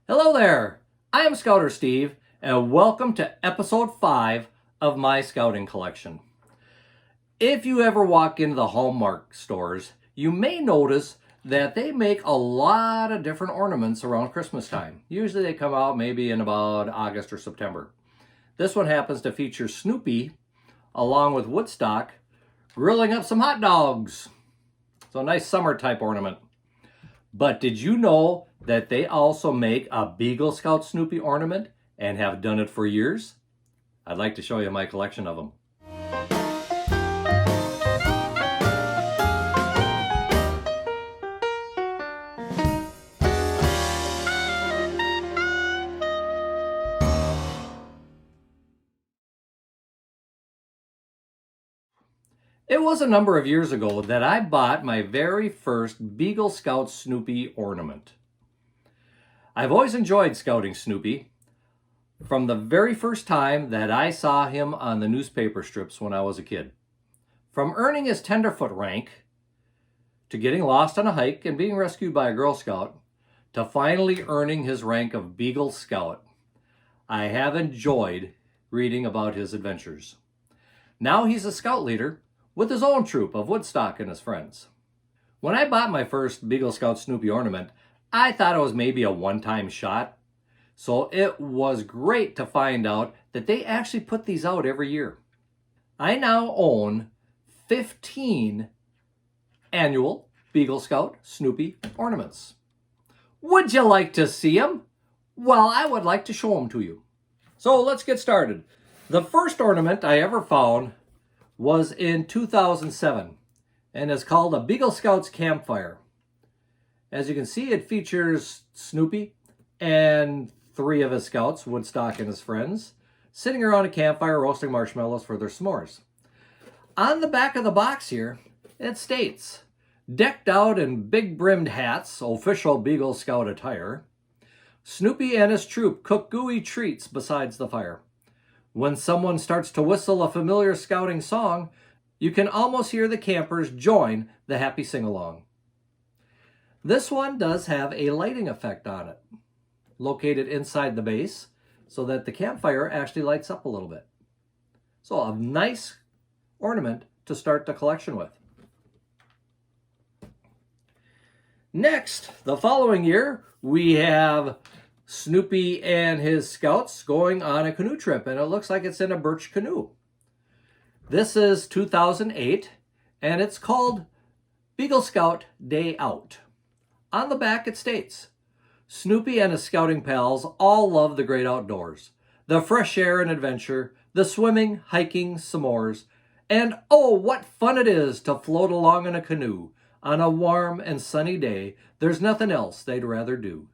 Hello there, I am Scouter Steve, and welcome to episode 5 of my scouting collection. If you ever walk into the Hallmark stores, you may notice that they make a lot of different ornaments around Christmas time. Usually they come out maybe in about August or September. This one happens to feature Snoopy along with Woodstock grilling up some hot dogs. So a nice summer type ornament. But did you know that they also make a Beagle Scout Snoopy ornament and have done it for years? I'd like to show you my collection of them. It was a number of years ago that I bought my very first Beagle Scout Snoopy ornament. I've always enjoyed scouting Snoopy from the very first time that I saw him on the newspaper strips when I was a kid. From earning his tenderfoot rank, to getting lost on a hike and being rescued by a Girl Scout, to finally earning his rank of Beagle Scout, I have enjoyed reading about his adventures. Now he's a scout leader with his own troop of Woodstock and his friends. When I bought my first Beagle Scout Snoopy ornament, I thought it was maybe a one-time shot. So it was great to find out that they actually put these out every year. I now own 15 annual Beagle Scout Snoopy ornaments. Would you like to see them? Well, I would like to show them to you. So let's get started. The first ornament I ever found was in 2007 and is called a Beagle Scouts Campfire. As you can see, it features Snoopy and 3 of his scouts, Woodstock and his friends, sitting around a campfire roasting marshmallows for their s'mores. On the back of the box here, it states, decked out in big brimmed hats, official Beagle Scout attire, Snoopy and his troop cook gooey treats besides the fire. When someone starts to whistle a familiar scouting song, you can almost hear the campers join the happy sing-along. This one does have a lighting effect on it, located inside the base, so that the campfire actually lights up a little bit. So a nice ornament to start the collection with. Next, the following year, we have Snoopy and his scouts going on a canoe trip, and it looks like it's in a birch canoe. This is 2008, and it's called Beagle Scout Day Out. On the back it states, Snoopy and his scouting pals all love the great outdoors, the fresh air and adventure, the swimming, hiking, s'mores, and oh, what fun it is to float along in a canoe on a warm and sunny day. There's nothing else they'd rather do.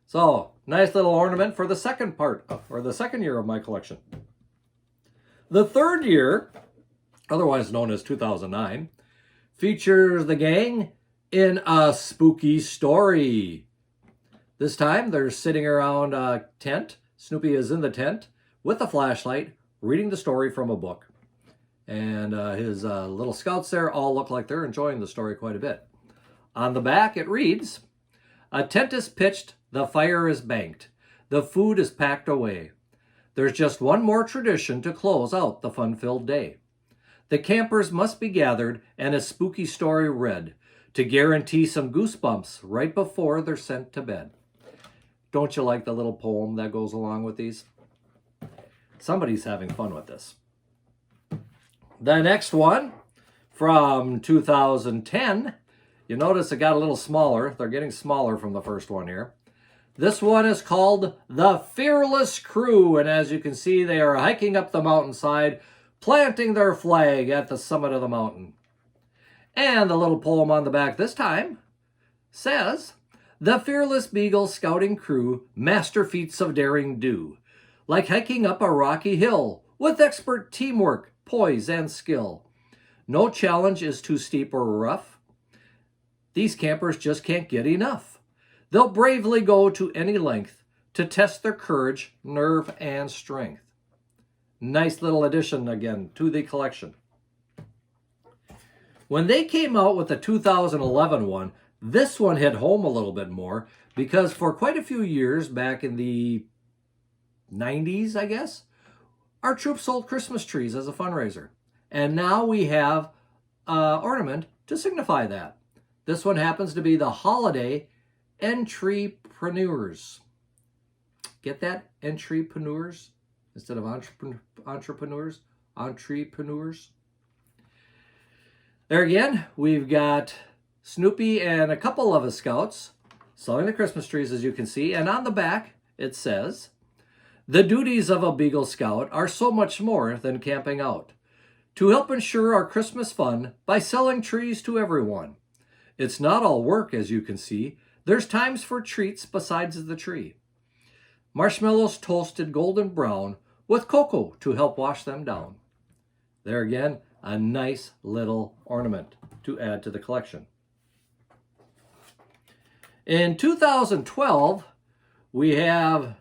So, nice little ornament for the second year of my collection. The third year, otherwise known as 2009, features the gang in a spooky story. This time, they're sitting around a tent. Snoopy is in the tent with a flashlight, reading the story from a book. And his little scouts there all look like they're enjoying the story quite a bit. On the back, it reads, a tent is pitched, the fire is banked, the food is packed away. There's just one more tradition to close out the fun-filled day. The campers must be gathered and a spooky story read to guarantee some goosebumps right before they're sent to bed. Don't you like the little poem that goes along with these? Somebody's having fun with this. The next one, from 2010, you notice it got a little smaller. They're getting smaller from the first one here. This one is called The Fearless Crew, and as you can see, they are hiking up the mountainside, planting their flag at the summit of the mountain. And the little poem on the back this time says, the Fearless Beagle Scouting Crew master feats of daring do, like hiking up a rocky hill with expert teamwork, poise, and skill. No challenge is too steep or rough. These campers just can't get enough. They'll bravely go to any length to test their courage, nerve, and strength. Nice little addition again to the collection. When they came out with the 2011 one, This one hit home a little bit more because for quite a few years back in the 90s, I guess, our troops sold Christmas trees as a fundraiser. And now we have an ornament to signify that. This one happens to be the holiday entrepreneurs. Get that? Entrepreneurs instead of entrepreneurs. Entrepreneurs. There again, we've got Snoopy and a couple of his scouts selling the Christmas trees, as you can see. And on the back, it says, "The duties of a Beagle Scout are so much more than camping out. To help ensure our Christmas fun by selling trees to everyone. It's not all work, as you can see. There's times for treats besides the tree. Marshmallows toasted golden brown with cocoa to help wash them down." There again, a nice little ornament to add to the collection. In 2012, we have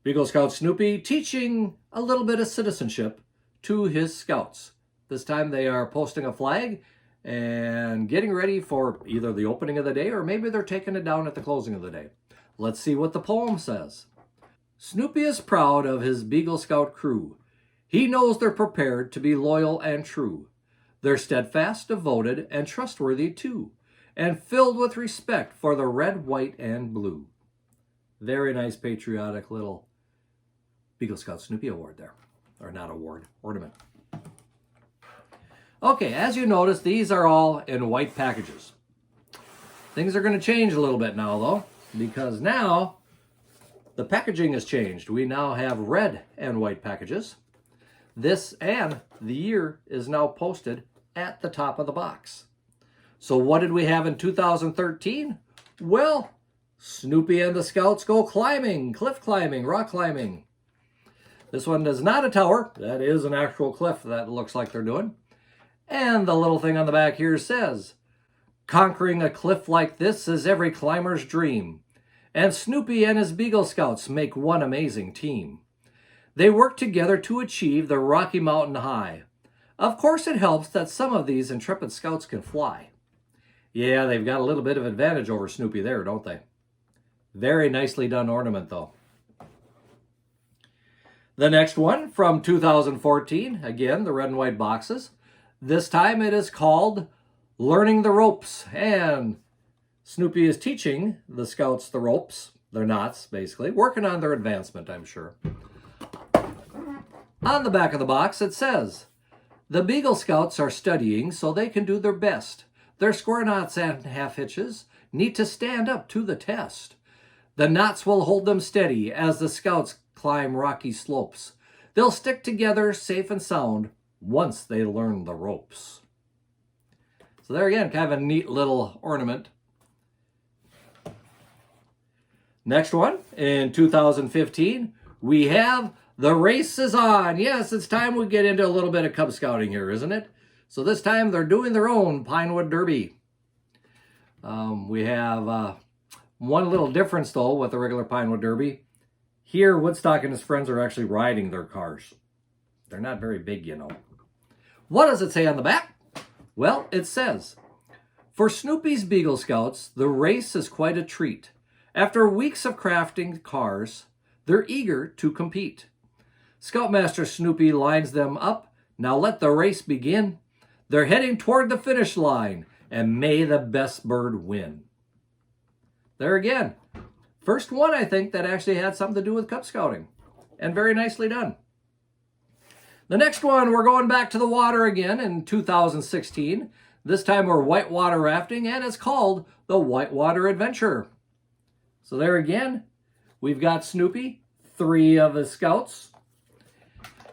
Beagle Scout Snoopy teaching a little bit of citizenship to his scouts. This time they are posting a flag and getting ready for either the opening of the day or maybe they're taking it down at the closing of the day. Let's see what the poem says. Snoopy is proud of his Beagle Scout crew. He knows they're prepared to be loyal and true. They're steadfast, devoted, and trustworthy too, and filled with respect for the red, white, and blue. Very nice patriotic little Beagle Scout Snoopy award there. Or not award, ornament. Okay, as you notice, these are all in white packages. Things are going to change a little bit now, though, because now the packaging has changed. We now have red and white packages. This and the year is now posted at the top of the box. So what did we have in 2013? Well, Snoopy and the Scouts go climbing, cliff climbing, rock climbing. This one is not a tower. That is an actual cliff that looks like they're doing. And the little thing on the back here says, conquering a cliff like this is every climber's dream. And Snoopy and his Beagle Scouts make one amazing team. They work together to achieve the Rocky Mountain High. Of course, it helps that some of these intrepid scouts can fly. Yeah, they've got a little bit of advantage over Snoopy there, don't they? Very nicely done ornament, though. The next one from 2014, again, the red and white boxes. This time it is called Learning the Ropes, and Snoopy is teaching the scouts the ropes, their knots, basically, working on their advancement, I'm sure. On the back of the box, it says, the Beagle Scouts are studying so they can do their best. Their square knots and half hitches need to stand up to the test. The knots will hold them steady as the scouts climb rocky slopes. They'll stick together safe and sound once they learn the ropes. So there again, kind of a neat little ornament. Next one, in 2015, we have The Race is On. Yes, it's time we get into a little bit of Cub Scouting here, isn't it? So this time they're doing their own Pinewood Derby. We have one little difference, though, with the regular Pinewood Derby. Here, Woodstock and his friends are actually riding their cars. They're not very big, you know. What does it say on the back? Well, it says, for Snoopy's Beagle Scouts, the race is quite a treat. After weeks of crafting cars, they're eager to compete. Scoutmaster Snoopy lines them up. Now let the race begin. They're heading toward the finish line, and may the best bird win. There again. First one, I think, that actually had something to do with Cub Scouting. And very nicely done. The next one, we're going back to the water again in 2016. This time we're whitewater rafting, and it's called the Whitewater Adventure. So there again, we've got Snoopy, 3 of the scouts.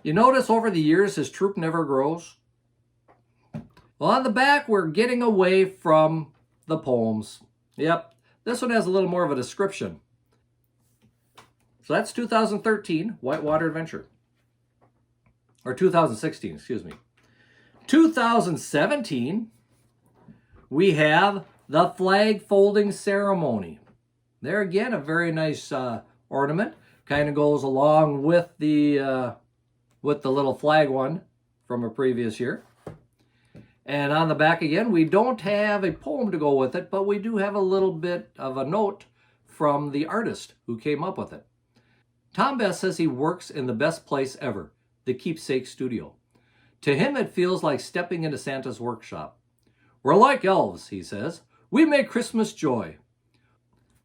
You notice over the years his troop never grows. Well, on the back, we're getting away from the poems. Yep, this one has a little more of a description. So that's 2013, Whitewater Adventure. Or 2016, excuse me. 2017, we have the Flag Folding Ceremony. There again, a very nice ornament. Kind of goes along with the little flag one from a previous year. And on the back again, we don't have a poem to go with it, but we do have a little bit of a note from the artist who came up with it. Tom Best says he works in the best place ever, the Keepsake Studio. To him, it feels like stepping into Santa's workshop. We're like elves, he says. We make Christmas joy.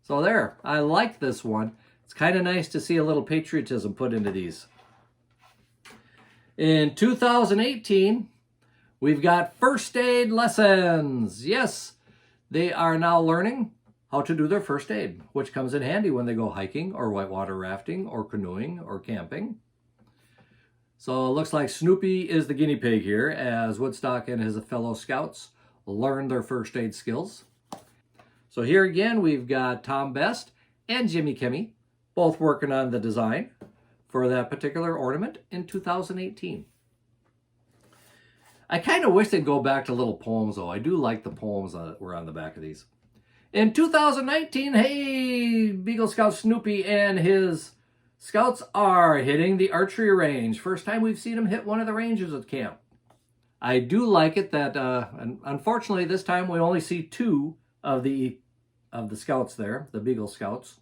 So there, I like this one. It's kind of nice to see a little patriotism put into these. In 2018, we've got first aid lessons. Yes, they are now learning how to do their first aid, which comes in handy when they go hiking or whitewater rafting or canoeing or camping. So it looks like Snoopy is the guinea pig here as Woodstock and his fellow scouts learn their first aid skills. So here again, we've got Tom Best and Jimmy Kemme both working on the design for that particular ornament in 2018. I kind of wish they'd go back to little poems, though. I do like the poems that were on the back of these. In 2019, hey, Beagle Scout Snoopy and his scouts are hitting the archery range. First time we've seen him hit one of the ranges at camp. I do like it that, unfortunately, this time we only see two of the scouts there, the Beagle Scouts.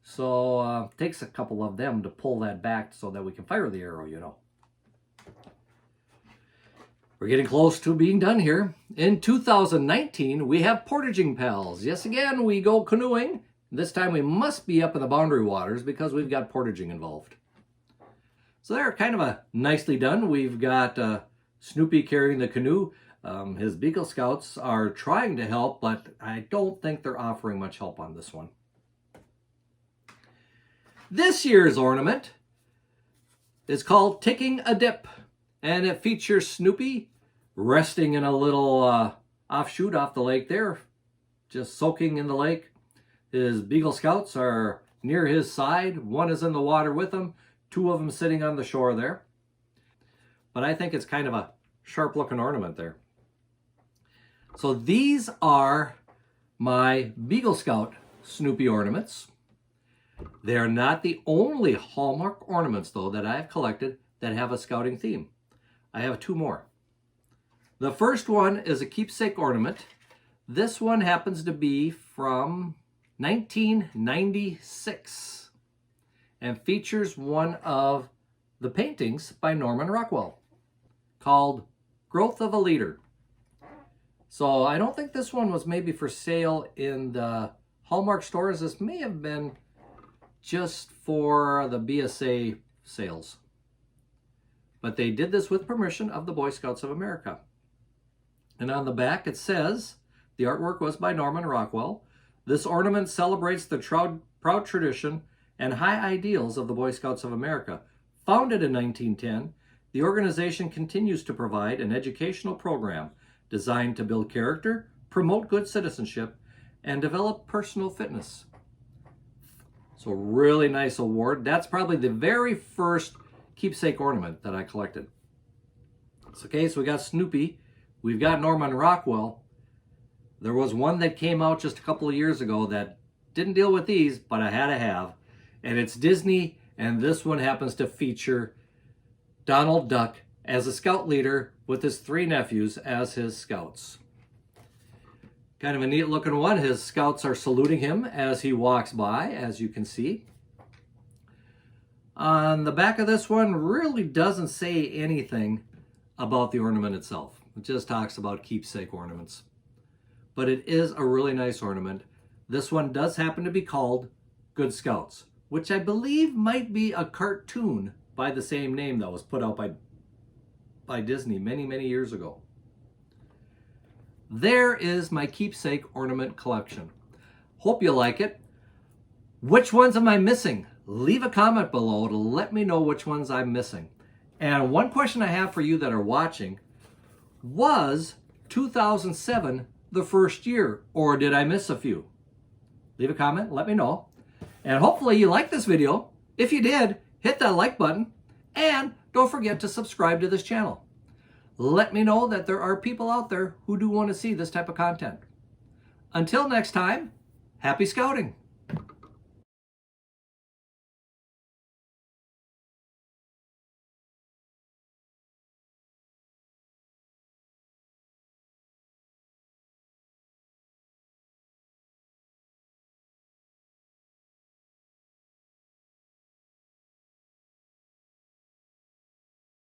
So it takes a couple of them to pull that back so that we can fire the arrow, you know. We're getting close to being done here. In 2019, we have portaging pals. Yes, again, we go canoeing. This time we must be up in the boundary waters because we've got portaging involved. So they're kind of a nicely done. We've got Snoopy carrying the canoe. His Beagle Scouts are trying to help, but I don't think they're offering much help on this one. This year's ornament is called Taking a Dip, and it features Snoopy resting in a little offshoot off the lake there, just soaking in the lake. His Beagle Scouts are near his side. One is in the water with him, two of them sitting on the shore there. But I think it's kind of a sharp-looking ornament there. So these are my Beagle Scout Snoopy ornaments. They are not the only Hallmark ornaments, though, that I have collected that have a scouting theme. I have two more. The first one is a keepsake ornament. This one happens to be from 1996 and features one of the paintings by Norman Rockwell called Growth of a Leader. So I don't think this one was maybe for sale in the Hallmark stores. This may have been just for the BSA sales. But they did this with permission of the Boy Scouts of America. And on the back it says, the artwork was by Norman Rockwell. This ornament celebrates the proud tradition and high ideals of the Boy Scouts of America. Founded in 1910, the organization continues to provide an educational program designed to build character, promote good citizenship, and develop personal fitness. So really nice award. That's probably the very first keepsake ornament that I collected. Okay, so we got Snoopy. We've got Norman Rockwell. There was one that came out just a couple of years ago that didn't deal with these, but I had to have. And it's Disney, and this one happens to feature Donald Duck as a scout leader with his three nephews as his scouts. Kind of a neat looking one. His scouts are saluting him as he walks by, as you can see. On the back of this one really doesn't say anything about the ornament itself. It just talks about keepsake ornaments. But it is a really nice ornament. This one does happen to be called Good Scouts, which I believe might be a cartoon by the same name that was put out by Disney many, many years ago. There is my keepsake ornament collection. Hope you like it. Which ones am I missing? Leave a comment below to let me know which ones I'm missing. And one question I have for you that are watching, was 2007 the first year, or did I miss a few? Leave a comment, let me know. And hopefully you liked this video. If you did, hit that like button, and don't forget to subscribe to this channel. Let me know that there are people out there who do want to see this type of content. Until next time, happy scouting!